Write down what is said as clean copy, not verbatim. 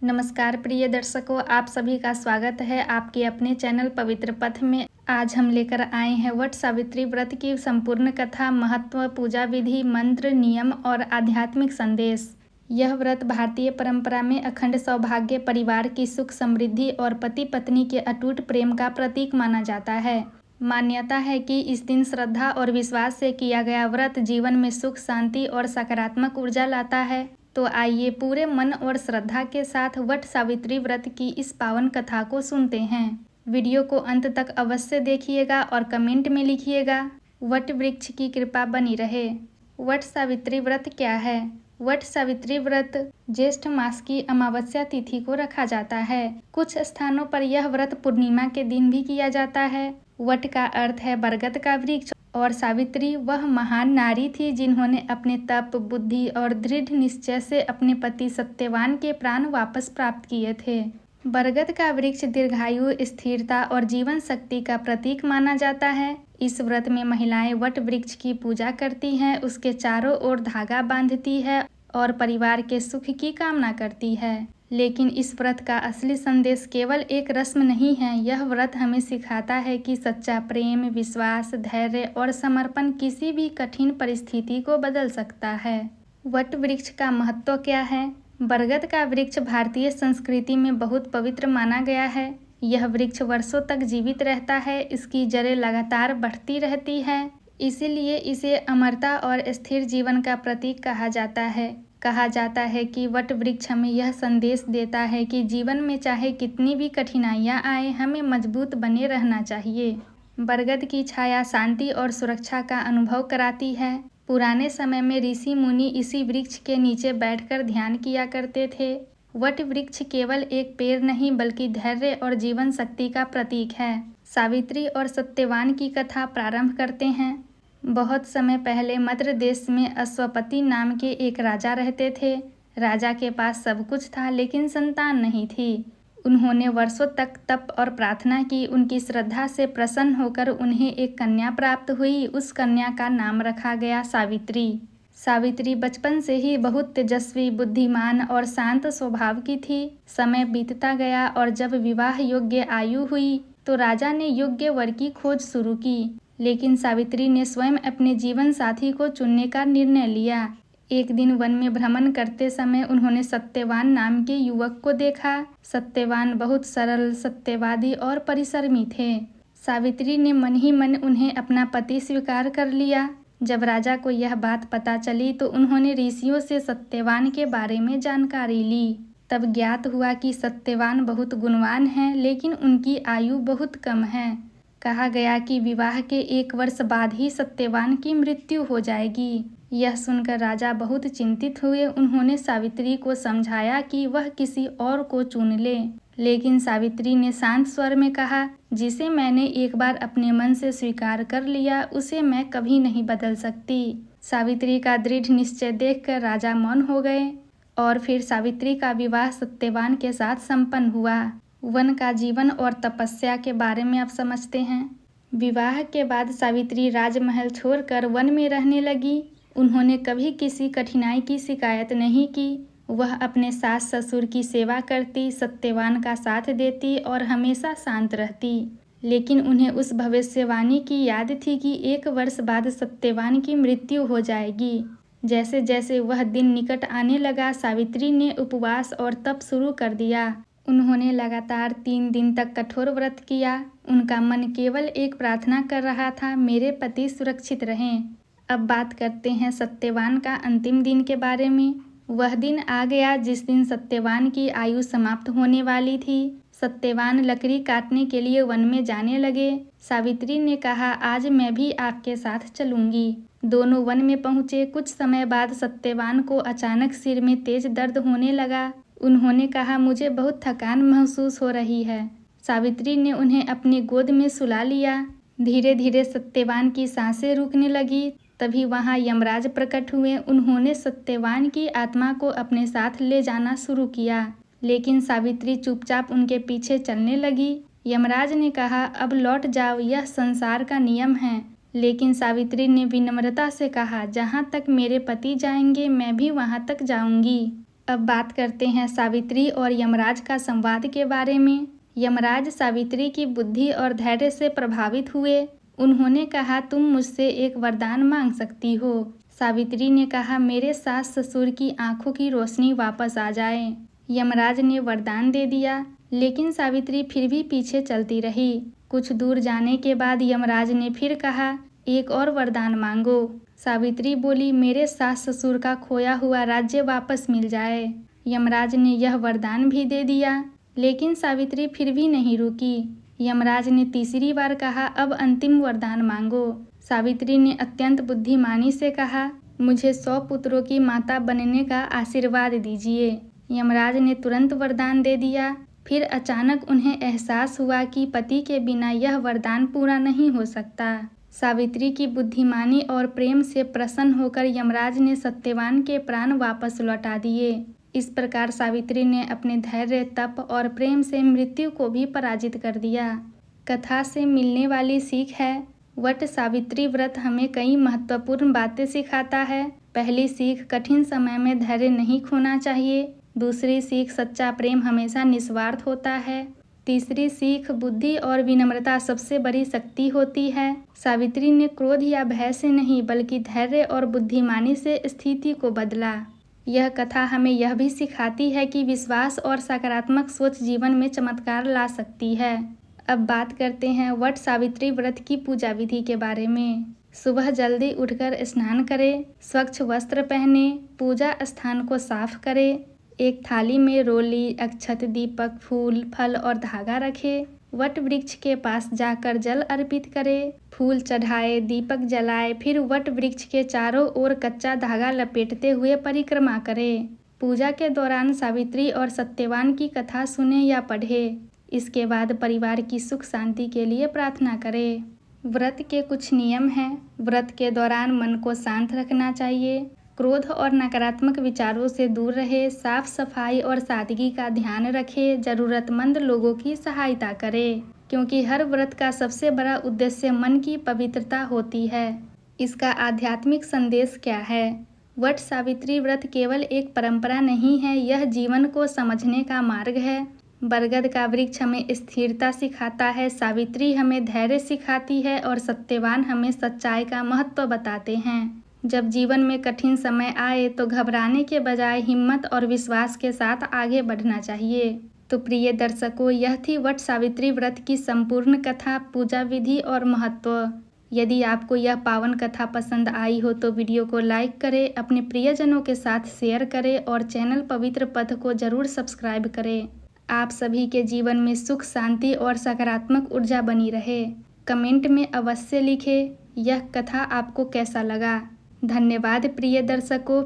नमस्कार प्रिय दर्शकों, आप सभी का स्वागत है आपके अपने चैनल पवित्र पथ में। आज हम लेकर आए हैं वट सावित्री व्रत की संपूर्ण कथा, महत्व, पूजा विधि, मंत्र, नियम और आध्यात्मिक संदेश। यह व्रत भारतीय परंपरा में अखंड सौभाग्य, परिवार की सुख समृद्धि और पति पत्नी के अटूट प्रेम का प्रतीक माना जाता है। मान्यता है कि इस दिन श्रद्धा और विश्वास से किया गया व्रत जीवन में सुख, शांति और सकारात्मक ऊर्जा लाता है। तो आइए पूरे मन और श्रद्धा के साथ वट सावित्री व्रत की इस पावन कथा को सुनते हैं। वीडियो को अंत तक अवश्य देखिएगा और कमेंट में लिखिएगा, वट वृक्ष की कृपा बनी रहे। वट सावित्री व्रत क्या है? वट सावित्री व्रत ज्येष्ठ मास की अमावस्या तिथि को रखा जाता है। कुछ स्थानों पर यह व्रत पूर्णिमा के दिन भी किया जाता है। वट का अर्थ है बरगद का वृक्ष और सावित्री वह महान नारी थी जिन्होंने अपने तप, बुद्धि और दृढ़ निश्चय से अपने पति सत्यवान के प्राण वापस प्राप्त किए थे। बरगद का वृक्ष दीर्घायु, स्थिरता और जीवन शक्ति का प्रतीक माना जाता है। इस व्रत में महिलाएं वट वृक्ष की पूजा करती हैं, उसके चारों ओर धागा बांधती है और परिवार के सुख की कामना करती है। लेकिन इस व्रत का असली संदेश केवल एक रस्म नहीं है। यह व्रत हमें सिखाता है कि सच्चा प्रेम, विश्वास, धैर्य और समर्पण किसी भी कठिन परिस्थिति को बदल सकता है। वट वृक्ष का महत्व क्या है? बरगद का वृक्ष भारतीय संस्कृति में बहुत पवित्र माना गया है। यह वृक्ष वर्षों तक जीवित रहता है, इसकी जड़ें लगातार बढ़ती रहती है, इसीलिए इसे अमरता और स्थिर जीवन का प्रतीक कहा जाता है। कहा जाता है कि वट वृक्ष हमें यह संदेश देता है कि जीवन में चाहे कितनी भी कठिनाइयां आए, हमें मजबूत बने रहना चाहिए। बरगद की छाया शांति और सुरक्षा का अनुभव कराती है। पुराने समय में ऋषि मुनि इसी वृक्ष के नीचे बैठकर ध्यान किया करते थे। वट वृक्ष केवल एक पेड़ नहीं बल्कि धैर्य और जीवन शक्ति का प्रतीक है। सावित्री और सत्यवान की कथा प्रारंभ करते हैं। बहुत समय पहले मद्र देश में अश्वपति नाम के एक राजा रहते थे। राजा के पास सब कुछ था लेकिन संतान नहीं थी। उन्होंने वर्षों तक तप और प्रार्थना की। उनकी श्रद्धा से प्रसन्न होकर उन्हें एक कन्या प्राप्त हुई। उस कन्या का नाम रखा गया सावित्री। सावित्री बचपन से ही बहुत तेजस्वी, बुद्धिमान और शांत स्वभाव की थी। समय बीतता गया और जब विवाह योग्य आयु हुई तो राजा ने योग्य वर की खोज शुरू की। लेकिन सावित्री ने स्वयं अपने जीवन साथी को चुनने का निर्णय लिया। एक दिन वन में भ्रमण करते समय उन्होंने सत्यवान नाम के युवक को देखा। सत्यवान बहुत सरल, सत्यवादी और परिश्रमी थे। सावित्री ने मन ही मन उन्हें अपना पति स्वीकार कर लिया। जब राजा को यह बात पता चली तो उन्होंने ऋषियों से सत्यवान के बारे में जानकारी ली। तब ज्ञात हुआ कि सत्यवान बहुत गुणवान हैं, लेकिन उनकी आयु बहुत कम है। कहा गया कि विवाह के 1 वर्ष बाद ही सत्यवान की मृत्यु हो जाएगी। यह सुनकर राजा बहुत चिंतित हुए। उन्होंने सावित्री को समझाया कि वह किसी और को चुन ले, लेकिन सावित्री ने शांत स्वर में कहा, जिसे मैंने एक बार अपने मन से स्वीकार कर लिया उसे मैं कभी नहीं बदल सकती। सावित्री का दृढ़ निश्चय देखकर राजा मौन हो गए और फिर सावित्री का विवाह सत्यवान के साथ संपन्न हुआ। वन का जीवन और तपस्या के बारे में आप समझते हैं। विवाह के बाद सावित्री राजमहल छोड़कर वन में रहने लगी। उन्होंने कभी किसी कठिनाई की शिकायत नहीं की। वह अपने सास ससुर की सेवा करती, सत्यवान का साथ देती और हमेशा शांत रहती। लेकिन उन्हें उस भविष्यवाणी की याद थी कि 1 वर्ष बाद सत्यवान की मृत्यु हो जाएगी। जैसे जैसे वह दिन निकट आने लगा, सावित्री ने उपवास और तप शुरू कर दिया। उन्होंने लगातार 3 दिन तक कठोर व्रत किया। उनका मन केवल एक प्रार्थना कर रहा था, मेरे पति सुरक्षित रहें। अब बात करते हैं सत्यवान का अंतिम दिन के बारे में। वह दिन आ गया जिस दिन सत्यवान की आयु समाप्त होने वाली थी। सत्यवान लकड़ी काटने के लिए वन में जाने लगे। सावित्री ने कहा, आज मैं भी आपके साथ चलूंगी। दोनों वन में पहुंचे। कुछ समय बाद सत्यवान को अचानक सिर में तेज दर्द होने लगा। उन्होंने कहा, मुझे बहुत थकान महसूस हो रही है। सावित्री ने उन्हें अपनी गोद में सुला लिया। धीरे धीरे सत्यवान की सांसें रुकने लगी। तभी वहां यमराज प्रकट हुए। उन्होंने सत्यवान की आत्मा को अपने साथ ले जाना शुरू किया, लेकिन सावित्री चुपचाप उनके पीछे चलने लगी। यमराज ने कहा, अब लौट जाओ, यह संसार का नियम है। लेकिन सावित्री ने विनम्रता से कहा, जहाँ तक मेरे पति जाएंगे मैं भी वहाँ तक जाऊंगी। अब बात करते हैं सावित्री और यमराज का संवाद के बारे में। यमराज सावित्री की बुद्धि और धैर्य से प्रभावित हुए। उन्होंने कहा, तुम मुझसे एक वरदान मांग सकती हो। सावित्री ने कहा, मेरे सास ससुर की आंखों की रोशनी वापस आ जाए। यमराज ने वरदान दे दिया, लेकिन सावित्री फिर भी पीछे चलती रही। कुछ दूर जाने के बाद यमराज ने फिर कहा, एक और वरदान मांगो। सावित्री बोली, मेरे सास ससुर का खोया हुआ राज्य वापस मिल जाए। यमराज ने यह वरदान भी दे दिया, लेकिन सावित्री फिर भी नहीं रुकी। यमराज ने तीसरी बार कहा, अब अंतिम वरदान मांगो। सावित्री ने अत्यंत बुद्धिमानी से कहा, मुझे 100 पुत्रों की माता बनने का आशीर्वाद दीजिए। यमराज ने तुरंत वरदान दे दिया। फिर अचानक उन्हें एहसास हुआ कि पति के बिना यह वरदान पूरा नहीं हो सकता। सावित्री की बुद्धिमानी और प्रेम से प्रसन्न होकर यमराज ने सत्यवान के प्राण वापस लौटा दिए। इस प्रकार सावित्री ने अपने धैर्य, तप और प्रेम से मृत्यु को भी पराजित कर दिया। कथा से मिलने वाली सीख है, वट सावित्री व्रत हमें कई महत्वपूर्ण बातें सिखाता है। पहली सीख, कठिन समय में धैर्य नहीं खोना चाहिए। दूसरी सीख, सच्चा प्रेम हमेशा निस्वार्थ होता है। तीसरी सीख, बुद्धि और विनम्रता सबसे बड़ी शक्ति होती है। सावित्री ने क्रोध या भय से नहीं, बल्कि धैर्य और बुद्धिमानी से स्थिति को बदला। यह कथा हमें यह भी सिखाती है कि विश्वास और सकारात्मक सोच जीवन में चमत्कार ला सकती है। अब बात करते हैं वट सावित्री व्रत की पूजा विधि के बारे में। सुबह जल्दी उठकर स्नान करें, स्वच्छ वस्त्र पहने, पूजा स्थान को साफ करें। एक थाली में रोली, अक्षत, दीपक, फूल, फल और धागा रखें। वट वृक्ष के पास जाकर जल अर्पित करें, फूल चढ़ाए, दीपक जलाए, फिर वट वृक्ष के चारों ओर कच्चा धागा लपेटते हुए परिक्रमा करें। पूजा के दौरान सावित्री और सत्यवान की कथा सुने या पढ़े। इसके बाद परिवार की सुख शांति के लिए प्रार्थना करें। व्रत के कुछ नियम हैं। व्रत के दौरान मन को शांत रखना चाहिए। क्रोध और नकारात्मक विचारों से दूर रहे। साफ सफाई और सादगी का ध्यान रखें। जरूरतमंद लोगों की सहायता करें, क्योंकि हर व्रत का सबसे बड़ा उद्देश्य मन की पवित्रता होती है। इसका आध्यात्मिक संदेश क्या है? वट सावित्री व्रत केवल एक परंपरा नहीं है, यह जीवन को समझने का मार्ग है। बरगद का वृक्ष हमें स्थिरता सिखाता है, सावित्री हमें धैर्य सिखाती है और सत्यवान हमें सच्चाई का महत्व बताते हैं। जब जीवन में कठिन समय आए तो घबराने के बजाय हिम्मत और विश्वास के साथ आगे बढ़ना चाहिए। तो प्रिय दर्शकों, यह थी वट सावित्री व्रत की संपूर्ण कथा, पूजा विधि और महत्व। यदि आपको यह पावन कथा पसंद आई हो तो वीडियो को लाइक करें, अपने प्रियजनों के साथ शेयर करें और चैनल पवित्र पथ को जरूर सब्सक्राइब करें। आप सभी के जीवन में सुख, शांति और सकारात्मक ऊर्जा बनी रहे। कमेंट में अवश्य लिखें, यह कथा आपको कैसा लगा। धन्यवाद प्रिय दर्शकों।